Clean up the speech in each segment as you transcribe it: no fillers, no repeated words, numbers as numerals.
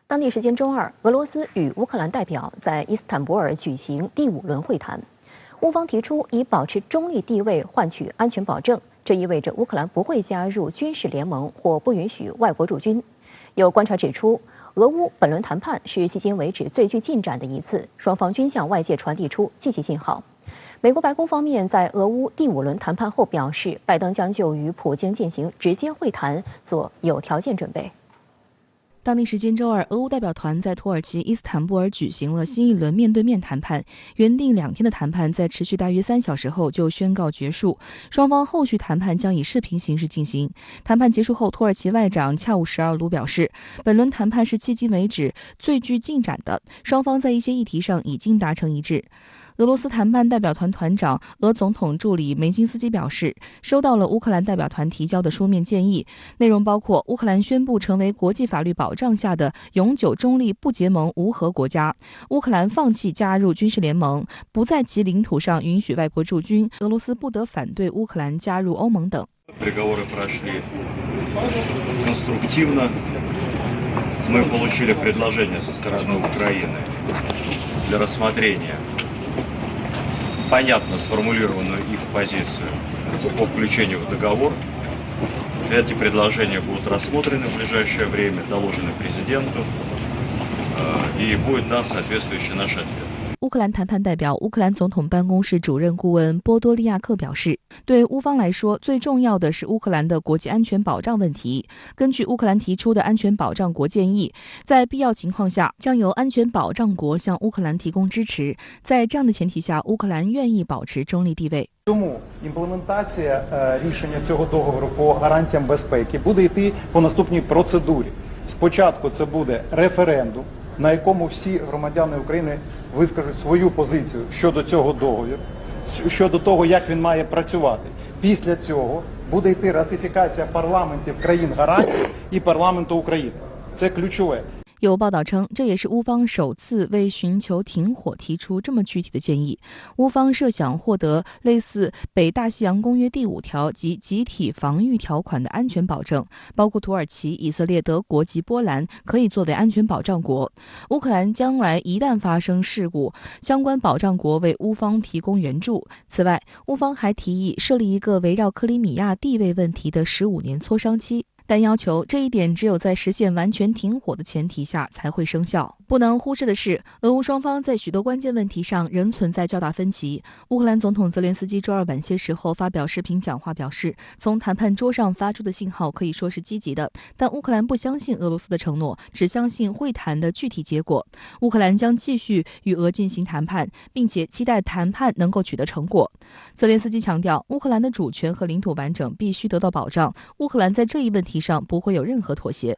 当地时间周二，俄罗斯与乌克兰代表在伊斯坦布尔举行第5轮会谈。乌方提出以保持中立地位换取安全保证，这意味着乌克兰不会加入军事联盟或不允许外国驻军。有观察指出，俄乌本轮谈判是迄今为止最具进展的一次，双方均向外界传递出积极信号。美国白宫方面在俄乌第5轮谈判后表示，拜登将就与普京进行直接会谈做有条件准备。当地时间周二，俄乌代表团在土耳其伊斯坦布尔举行了新一轮面对面谈判。原定2天的谈判在持续大约3小时后就宣告结束，双方后续谈判将以视频形式进行。谈判结束后，土耳其外长恰武什尔卢表示，本轮谈判是迄今为止最具进展的，双方在一些议题上已经达成一致。俄罗斯谈判代表团团长、俄总统助理梅金斯基表示，收到了乌克兰代表团提交的书面建议，内容包括乌克兰宣布成为国际法律保障下的永久中立不结盟无核国家，乌克兰放弃加入军事联盟，不在其领土上允许外国驻军，俄罗斯不得反对乌克兰加入欧盟等。Мы получили предложение со стороны Украины для рассмотрения понятно сформулированную их позицию по включению в договор. Эти предложения будут рассмотрены в ближайшее время, доложены президенту, и будет дан соответствующий наш ответ. 乌克兰谈判代表、乌克兰总统办公室主任顾问波多利亚克表示，对乌方来说，最重要的是乌克兰的国际安全保障问题。根据乌克兰提出的安全保障国建议，在必要情况下，将由安全保障国向乌克兰提供支持。在这样的前提下，乌克兰愿意保持中立地位。Тому імплементація рішення цього договору по гарантіям безпеки буде йти по наступній процедурі. Спочатку це буде референдум, на якому всі громадяни України вискажуть свою позицію щодо цього договору, щодо того, як він має працювати. Після цього буде йти ратифікація парламентів країн-гарантів і парламенту України. Це ключове. 有报道称，这也是乌方首次为寻求停火提出这么具体的建议。乌方设想获得类似北大西洋公约第5条及集体防御条款的安全保证，包括土耳其、以色列、德国及波兰可以作为安全保障国。乌克兰将来一旦发生事故，相关保障国为乌方提供援助。此外，乌方还提议设立一个围绕克里米亚地位问题的15年磋商期。但要求这一点只有在实现完全停火的前提下才会生效。不能忽视的是，俄乌双方在许多关键问题上仍存在较大分歧。乌克兰总统泽连斯基周二晚些时候发表视频讲话，表示从谈判桌上发出的信号可以说是积极的，但乌克兰不相信俄罗斯的承诺，只相信会谈的具体结果。乌克兰将继续与俄进行谈判，并且期待谈判能够取得成果。泽连斯基强调，乌克兰的主权和领土完整必须得到保障，乌克兰在这一问题上不会有任何妥协。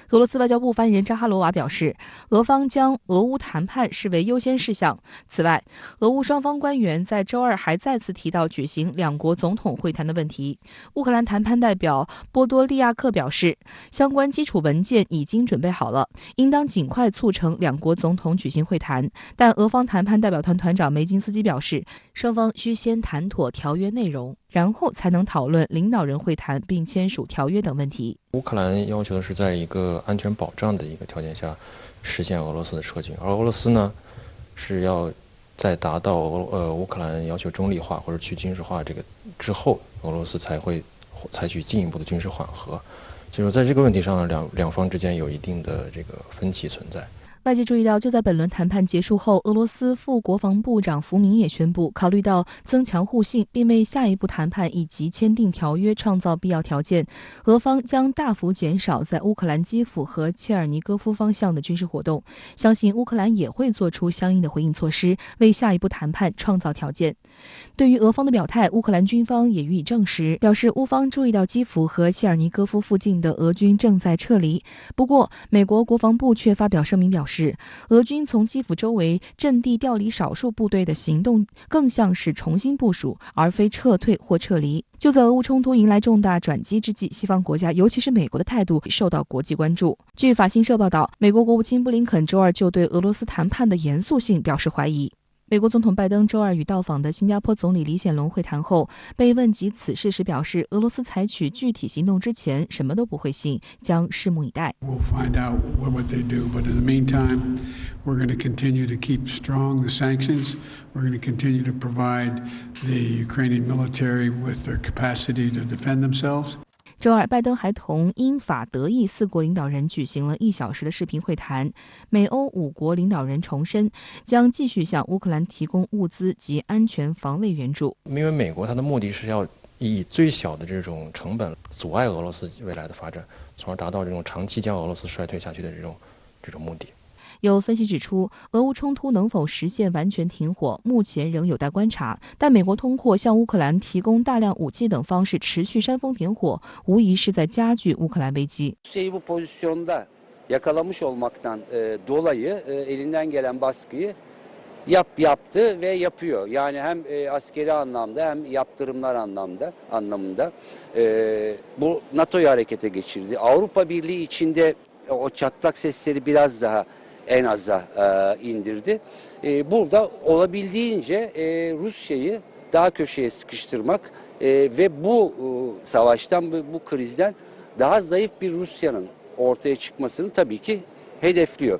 俄罗斯外交部发言人扎哈罗娃表示，俄方将俄乌谈判视为优先事项。此外，俄乌双方官员在周二还再次提到举行2国总统会谈的问题。乌克兰谈判代表波多利亚克表示，相关基础文件已经准备好了，应当尽快促成2国总统举行会谈。但俄方谈判代表团团长梅金斯基表示，双方需先谈妥条约内容，然后才能讨论领导人会谈并签署条约等问题。乌克兰要求的是在一个安全保障的一个条件下实现俄罗斯的撤军，而俄罗斯呢是要在达到乌克兰要求中立化或者去军事化这个之后，俄罗斯才会采取进一步的军事缓和。就是在这个问题上，两方之间有一定的这个分歧存在。外界注意到，就在本轮谈判结束后，俄罗斯副国防部长福明也宣布，考虑到增强互信，并为下一步谈判以及签订条约创造必要条件，俄方将大幅减少在乌克兰基辅和切尔尼戈夫方向的军事活动。相信乌克兰也会做出相应的回应措施，为下一步谈判创造条件。对于俄方的表态，乌克兰军方也予以证实，表示乌方注意到基辅和切尔尼戈夫附近的俄军正在撤离。不过，美国国防部却发表声明表示，俄军从基辅周围阵地调离少数部队的行动更像是重新部署，而非撤退或撤离。就在俄乌冲突迎来重大转机之际，西方国家尤其是美国的态度受到国际关注。据法新社报道，美国国务卿布林肯周二就对俄罗斯谈判的严肃性表示怀疑。美国总统拜登周二与到访的新加坡总理李显龙会谈后，被问及此事时表示，俄罗斯采取具体行动之前什么都不会信，将拭目以待。We'll find out what they do, but in the meantime, we're going to continue to keep strong the sanctions. We're going to continue to provide the Ukrainian military with their capacity to defend themselves. 周二，拜登还同英法德意4国领导人举行了1小时的视频会谈。美欧5国领导人重申，将继续向乌克兰提供物资及安全防卫援助。因为美国它的目的是要以最小的这种成本阻碍俄罗斯未来的发展，从而达到这种长期将俄罗斯衰退下去的这种目的。有分析指出，俄乌冲突能否实现完全停火，目前仍有待观察。但美国通过向乌克兰提供大量武器等方式持续煽风点火，无疑是在加剧乌克兰危机。Bu pozisyonda yakalamış olmaktan dolayı elinden gelen baskıyı yaptı ve yapıyor. Yani hem askeri anlamda hem yaptırımlar anlamında bu NATO'yu harekete geçirdi. Avrupa Birliği içinde o çatlak sesleri biraz daha en aza indirdi. Burada olabildiğince Rusya'yı daha köşeye sıkıştırmak ve bu savaştan, bu krizden daha zayıf bir Rusya'nın ortaya çıkmasını tabii ki hedefliyor.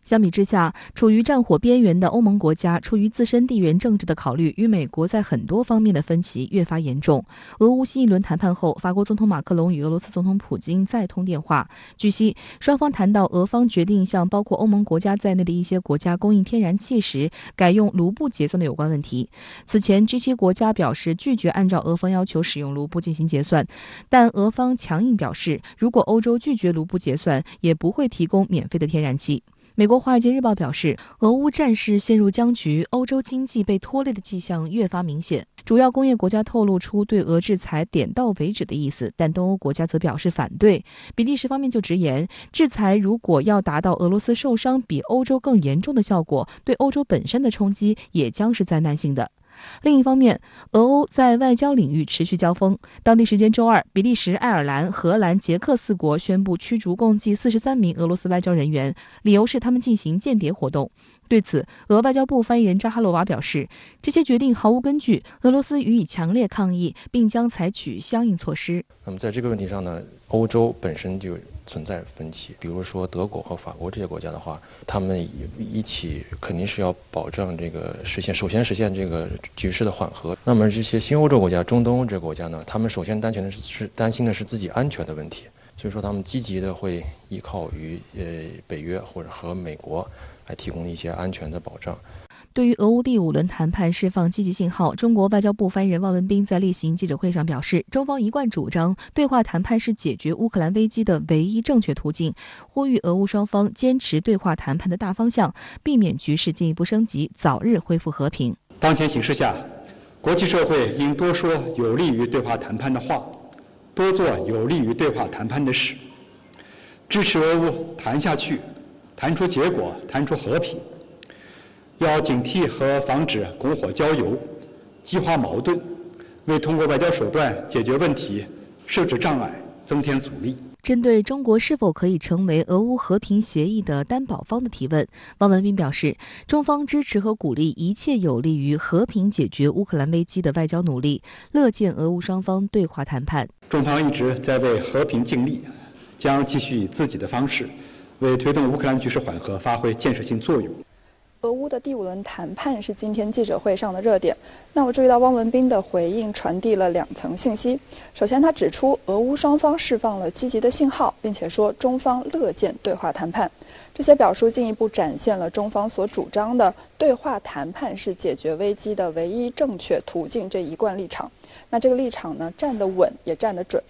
相比之下，处于战火边缘的欧盟国家，出于自身地缘政治的考虑，与美国在很多方面的分歧越发严重。俄乌新一轮谈判后，法国总统马克龙与俄罗斯总统普京再通电话。据悉，双方谈到俄方决定向包括欧盟国家在内的一些国家供应天然气时，改用卢布结算的有关问题。此前，G7国家表示拒绝按照俄方要求使用卢布进行结算，但俄方强硬表示，如果欧洲拒绝卢布结算，也不会提供免费的天然气。美国《华尔街日报》表示，俄乌战事陷入僵局，欧洲经济被拖累的迹象越发明显。主要工业国家透露出对俄制裁点到为止的意思，但东欧国家则表示反对。比利时方面就直言，制裁如果要达到俄罗斯受伤比欧洲更严重的效果，对欧洲本身的冲击也将是灾难性的。另一方面，俄欧在外交领域持续交锋。当地时间周二，比利时、爱尔兰、荷兰、捷克4国宣布驱逐共计43名俄罗斯外交人员，理由是他们进行间谍活动。对此，俄外交部发言人扎哈罗娃表示，这些决定毫无根据，俄罗斯予以强烈抗议，并将采取相应措施。那么在这个问题上呢，欧洲本身就存在分歧，比如说德国和法国这些国家的话，他们一起肯定是要保证这个首先实现这个局势的缓和。那么这些新欧洲国家、中东欧这些国家呢，他们首先担心的是自己安全的问题，所以说他们积极的会依靠于北约或者和美国来提供一些安全的保障。对于俄乌第5轮谈判释放积极信号，中国外交部发言人汪文斌在例行记者会上表示，中方一贯主张对话谈判是解决乌克兰危机的唯一正确途径，呼吁俄乌双方坚持对话谈判的大方向，避免局势进一步升级，早日恢复和平。当前形势下，国际社会应多说有利于对话谈判的话，多做有利于对话谈判的事，支持俄乌谈下去，谈出结果，谈出和平。要警惕和防止拱火浇油，激化矛盾，为通过外交手段解决问题设置障碍，增添阻力。针对中国是否可以成为俄乌和平协议的担保方的提问，汪文斌表示，中方支持和鼓励一切有利于和平解决乌克兰危机的外交努力，乐见俄乌双方对话谈判。中方一直在为和平尽力，将继续以自己的方式，为推动乌克兰局势缓和发挥建设性作用。俄乌的第5轮谈判是今天记者会上的热点。那我注意到汪文斌的回应传递了2层信息。首先，他指出俄乌双方释放了积极的信号，并且说中方乐见对话谈判。这些表述进一步展现了中方所主张的对话谈判是解决危机的唯一正确途径这一贯立场。那这个立场呢，站得稳也站得准。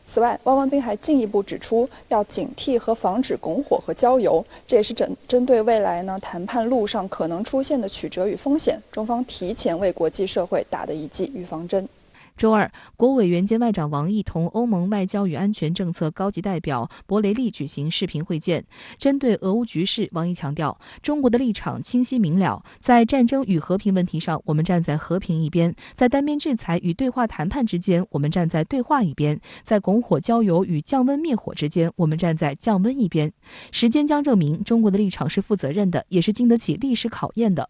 此外，汪文斌还进一步指出，要警惕和防止拱火和浇油，这也是针对未来呢谈判路上可能出现的曲折与风险，中方提前为国际社会打的一剂预防针。周二，国委员兼外长王毅同欧盟外交与安全政策高级代表博雷利举行视频会见。针对俄乌局势，王毅强调，中国的立场清晰明了，在战争与和平问题上，我们站在和平一边；在单边制裁与对话谈判之间，我们站在对话一边；在拱火浇油与降温灭火之间，我们站在降温一边。时间将证明，中国的立场是负责任的，也是经得起历史考验的。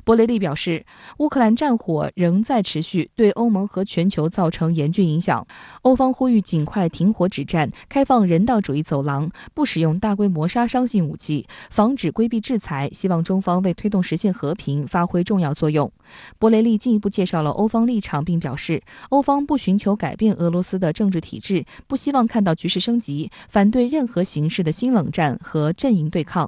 博雷利表示，乌克兰战火仍在持续，对欧盟和全球造成严峻影响。欧方呼吁尽快停火止战，开放人道主义走廊，不使用大规模杀伤性武器，防止规避制裁，希望中方为推动实现和平发挥重要作用。博雷利进一步介绍了欧方立场，并表示，欧方不寻求改变俄罗斯的政治体制，不希望看到局势升级，反对任何形式的新冷战和阵营对抗。